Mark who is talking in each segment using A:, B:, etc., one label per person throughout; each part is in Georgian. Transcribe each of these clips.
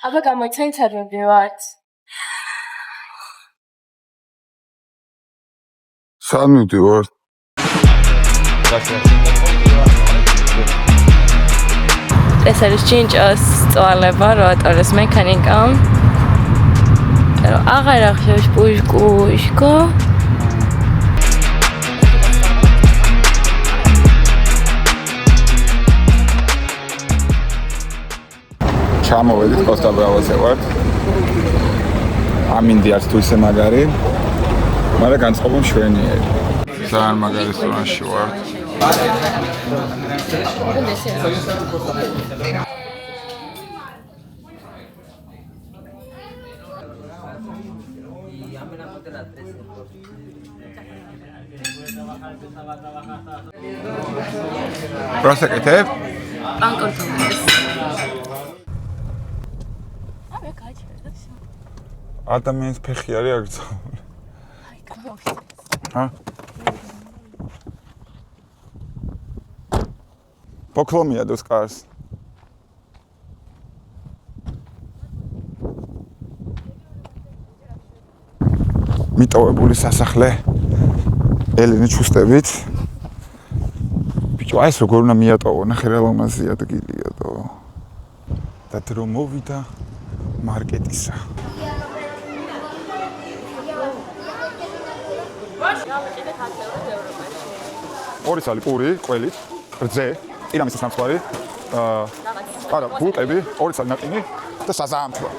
A: აბა გამოიცანი თერმები ვართ.
B: სანუდი ვარ.
A: ეს არის ჭინჭოს წვალება, როტორის მექანიკა. აღარ ახშევს პუშკუშკო.
B: ჩამოვედით კოსტა ბრავოზე ვართ. ამინდი არც თუ ისე მაგარი. მაგრამ განწყობა მშვენიერი. ძალიან მაგარი რესტორანში ვარ. პროსეკეთებ?
A: პანკორტომეს.
B: ადამიანის ფეხი არის აგრძაული. ჰა? Poklomia dos cars. მიტოვებული სასახლე ელენე ჩუსტებით. ბიჭო, აი ეს როგორ უნდა მიატოვო, ნახე რა ლამაზი ადგილია და და დრო მოვიდა მარკეტისა. ორი სალი პური, ყველით, რძე, ირამისის სამცხარი, არა, ბულყები, ორი სალი ნაყინი და საზამთრო.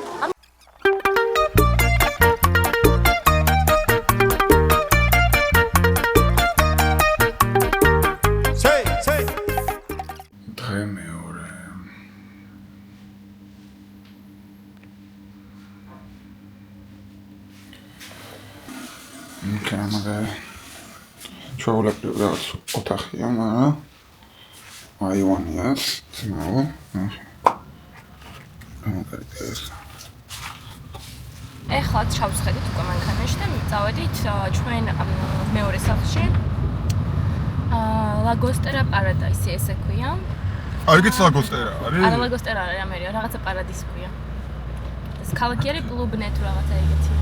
B: დღე მეორე. მაგარი. ჩვეულებრივ რაღაც ოთახია, მაგრამ აივანიას, ძმაო. გამოგარდეს.
A: ეხლა ჩავსხედით უკვე მანქანაში და წავედით ჩვენ მეორე სახლში. ლაგოსტერა პარადაისი ესე ქვია.
B: არ გიც ლაგოსტერა არის?
A: არა ლაგოსტერა არის, ამერია, რაღაცა პარადაისი ქვია. ეს ქალაქი არის კლუბნე თუ რაღაცა ეგეთია.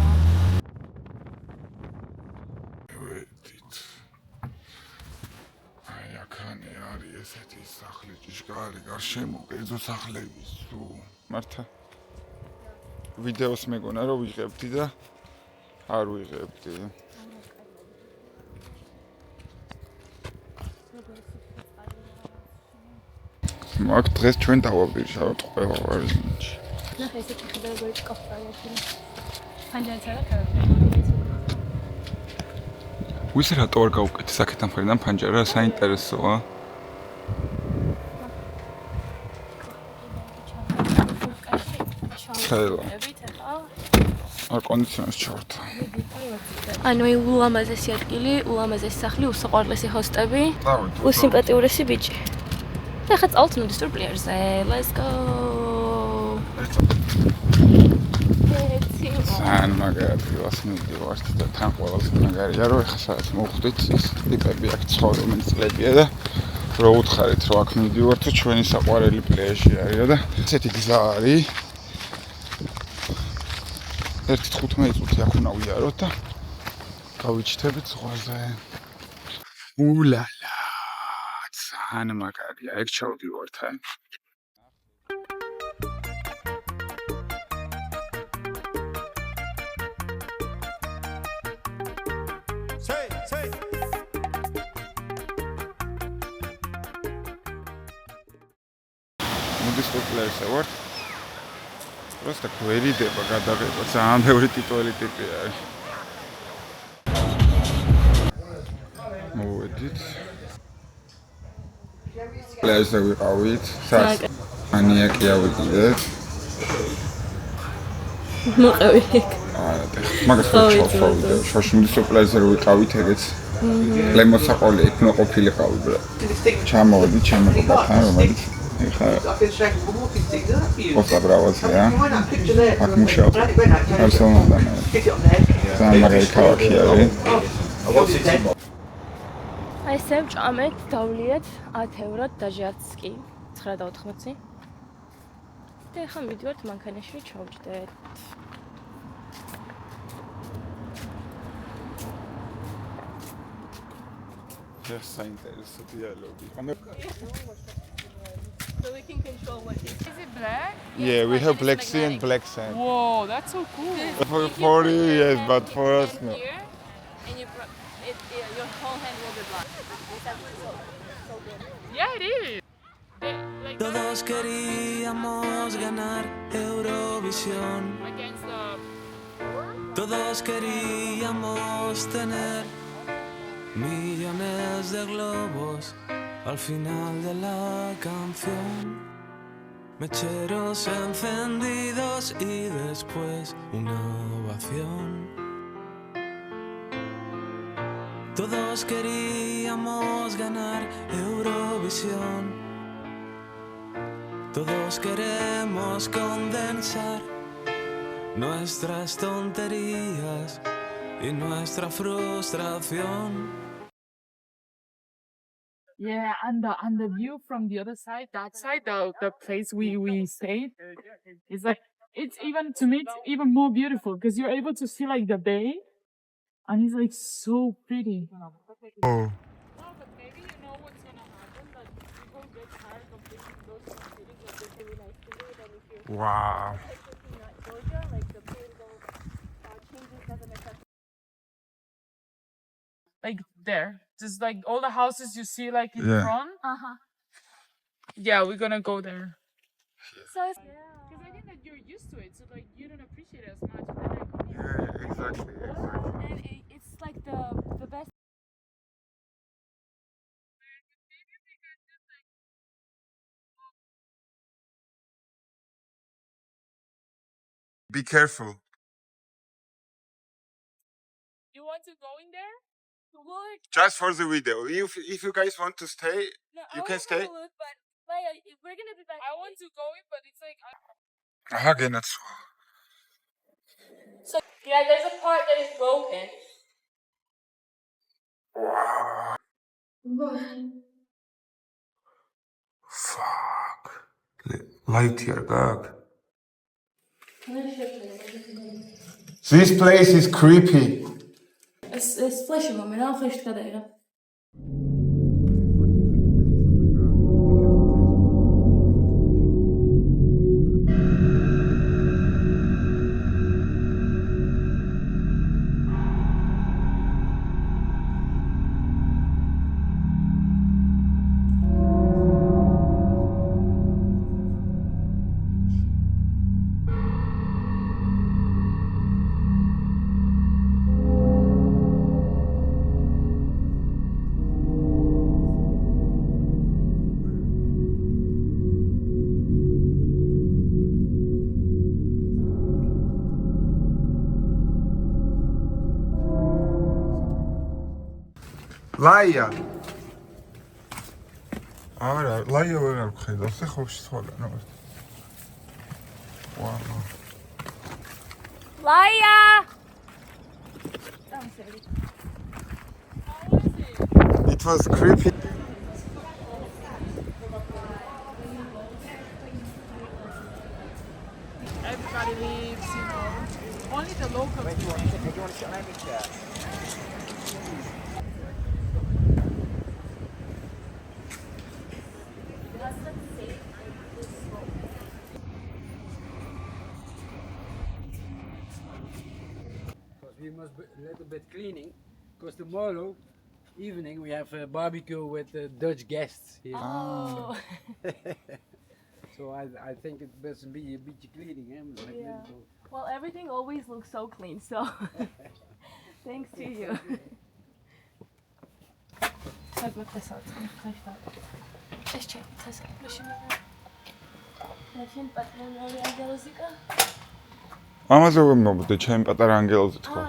B: ესეთი სახლი ჭიშკარი გარშემო კერძო სახლების თუ მართა ვიდეოს მეგონა რომ ვიღებდი და არ ვიღებდი მაგ დღეს ჩვენ დავაბირჟავთ ყველა ვარიანტი
A: ნახე ესეთი ხდება როგორც კაფეში ფანჯარაცა
B: ვისე რატო არ გავუკეთე საკეთთან მხრიდან ფანჯარა საინტერესოა არ კონდიციონერს ჩავარდა.
A: ანუ ულამაზესი ადგილი, ულამაზესი სახლი, უსაყვარლესი ჰოსტები, უსიმპათიურესი ბიჭი. და ხა წავთ ნუდისტურ პლიაჟზე. Let's go.
B: ძალიან მაგარი ვას მივიდივართ და თან ყველაზე მაგარია რომ ეხა სადაც მოვხვდით ის ტიპები აქ ცხოვრობენ წლებია და რო უთხარით რომ აქ მივიდივართ ჩვენი საყვარელი პლიაჟი არის და ესეთი გზა არის 1:15 წუთი აქ უნდა ვიაროთ და გავიჩნდებით ზღვაზე. ულალა ძალიან მაგარია ეგ ჩავდივართ აი ნუდისტურ პლიაჟზე ვართ. просто გვერიდება გადაღება, ძალიან ბევრი ტიტული ტიპი არის. მოვედით. პლიაჟზე ვიყავით, სას ანიაკი ავიდეთ.
A: მოყევი.
B: მაგას ვჩავდა. შოშ ნუდისტურ პლიაჟზე ვიყავით ეგეც. ლემოსაყოლი იქ მოყოფილიყავი ბრა. ჩამოვედით ჩემებთან რომელიც ეხა კოსტა ბრავოზია აქ მუშაობ პერსონალთან ძალიან მაგარი ქალაქი არის
A: აი ესე ვჭამეთ დავლიეთ 10 ევროდ და ჟაც კი 9.80 და ახლა მივიდივართ მანქანაში ჩავჯდეთ.
B: ეს საინტერესო დიალოგი.
A: So we can control what is
C: it black?
B: Yeah, we have black sea and black sand.
C: Whoa, that's so cool.
B: For you, yes, but for us, no.
A: Here, and your whole hand will be black. So good.
C: Yeah, it is.
D: Todos queríamos ganar Eurovisión.
C: Against the...
D: Todos queríamos tener millones de globos al final de la canción. Mecheros encendidos y después una ovación. Todos queríamos ganar Eurovisión. Todos queremos condensar nuestras tonterías y nuestra frustración.
C: Yeah, and the view from the other side, that side, the place we stayed, is like, it's even, to me, it's even more beautiful because you're able to see like the bay and it's like so pretty.
B: Oh.
C: No, but maybe you know what's gonna happen, that people get tired of visiting those cities that they really like to do it, and if you're
B: Wow.
A: like Georgia, like the political changes doesn't affect.
C: like there, just like all the houses you see like in
B: Yeah.
C: front. Yeah, we're gonna go there.
A: So it's
C: Because I think that you're used to it, so like you don't appreciate it as much. But then I come here.
B: Yeah, exactly.
A: and it's like the best.
B: Be careful.
C: You want to go in there?
A: Look,
B: Just for the video. If you guys want to stay,
A: no,
B: You
A: I
B: can
A: wanna
B: stay.
A: have a look, but Leia, we're gonna be back.
C: I want to go in, but it's like
B: genatsu.
A: So yeah, there's a part that is broken.
B: Fuck. Light here, God. This place is creepy.
A: It's fleshy, man. I'll flash together.
B: Laia. არა, Laia ვერ არ ვხედავს, ეხლა შეცვალა. Wow.
A: Laia!
B: It was creepy.
C: everybody leaves, you know. Only the locals.
E: Wait, do you want to sit on every chair?
F: We must be a little bit cleaning because tomorrow evening we have a barbecue with Dutch guests here.
A: Oh.
F: So I think it must be a bit cleaning.
A: Yeah. Well, everything always looks so clean, so thanks to you.
B: ამაზე ვიმობდე ჩემი პატარა ანგელოზი თქვა.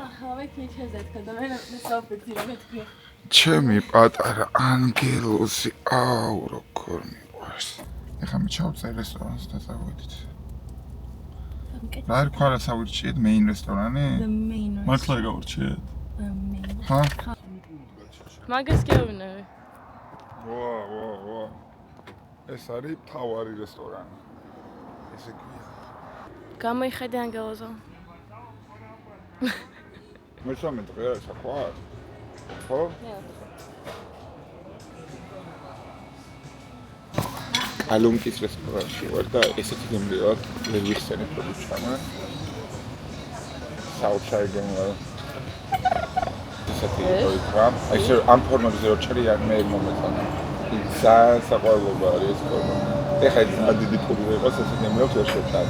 B: ჩემი პატარა ანგელოზი, აუ როგორ მიყვარს. ეხლა მე ჩავწერ რესტორანს და წავედით. რა ერქვა რა სავირჩიეთ მეინ რესტორანი? მართლა გავურჩიეთ? ჰა?
A: მაგას გეუბნები.
B: ვა. ეს არის თავარი რესტორანი. ესე ქვია.
A: გამოიხედე ანგელოზო.
B: მესამე დღე არის ახლა. ხო? ალუნკის რესტორანში ვარ და ესეთი გემრიელად ვერ ვიხსენებ რომ ჩამა. საუთსაიდენ ვარ. ესეთი როიქა. ეს ამ ფორმაზე რო ჩარი არ მე მომეწონა. ძალიან საყვარლობა არის ეს ფორმა. ეხლა ძალიან დიდი ფული ვიყოს ესეთი გემრიელად ვერ შევჭამ.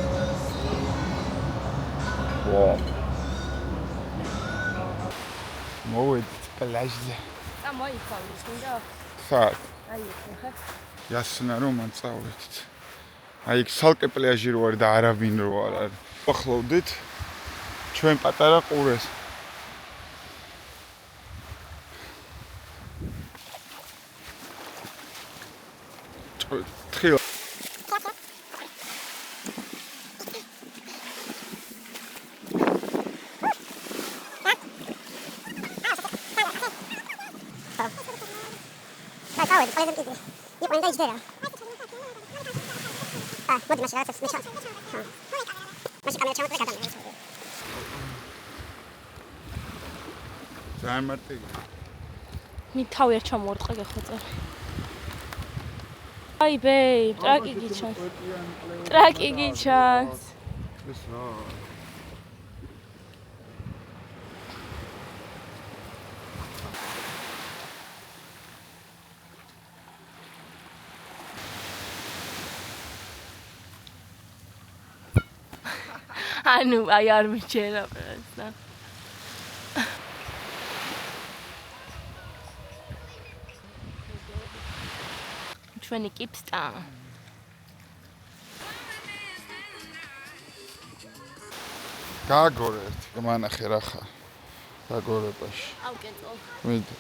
B: ვაუ. მოვედით პლაჟზე.
A: მოიცავდეს, მინდა?
B: ხარ.
A: აი, ხა.
B: Ясна რომ անწავლეთ. აი იქ სალკე პლაჟი რო არის და არავინ რო არ არის. ახლოვდით ჩვენ პატარა ყურეს. თხილ ძალიან მარტივია.
A: მე თავი არ ჩამოვარტყა გეხოწე. აი ბეი, ტრაკი გიჩანს. ტრაკი გიჩანს.
B: ეს რა?
A: ანუ აი არ მიჩერა პრესნა. ჩვენი კიპსტა.
B: გააგორე ერთი, გამანახე რა ხარ. გაგორებაში.
A: ავკეთო.
B: მიდი.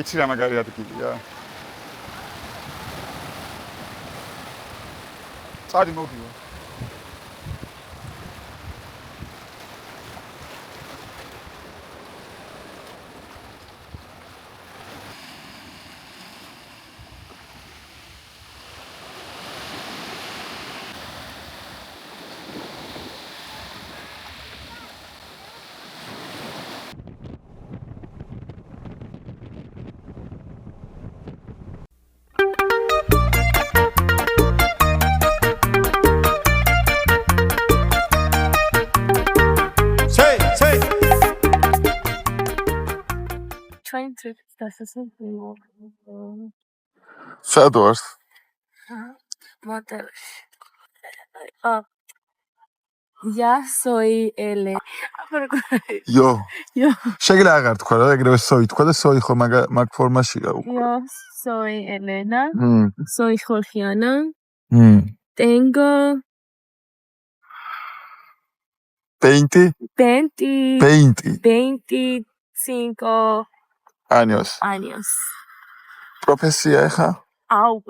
B: იცი რა მაგარი ადგილია? წადი მოდიო.
A: Train trip დასასრულო.
B: სად ვარ?
A: მოდელში. Я soy Ele.
B: Yo. შეგიძლია აღარ თქვა რა, ეგრევე სოი თქვა და სოი ხო მაგ ფორმაშია უკვე.
A: Yo soy Elena. Soy Georgiana. Tengo 25
B: años.
A: años.
B: Profesía ეხა?
A: Au.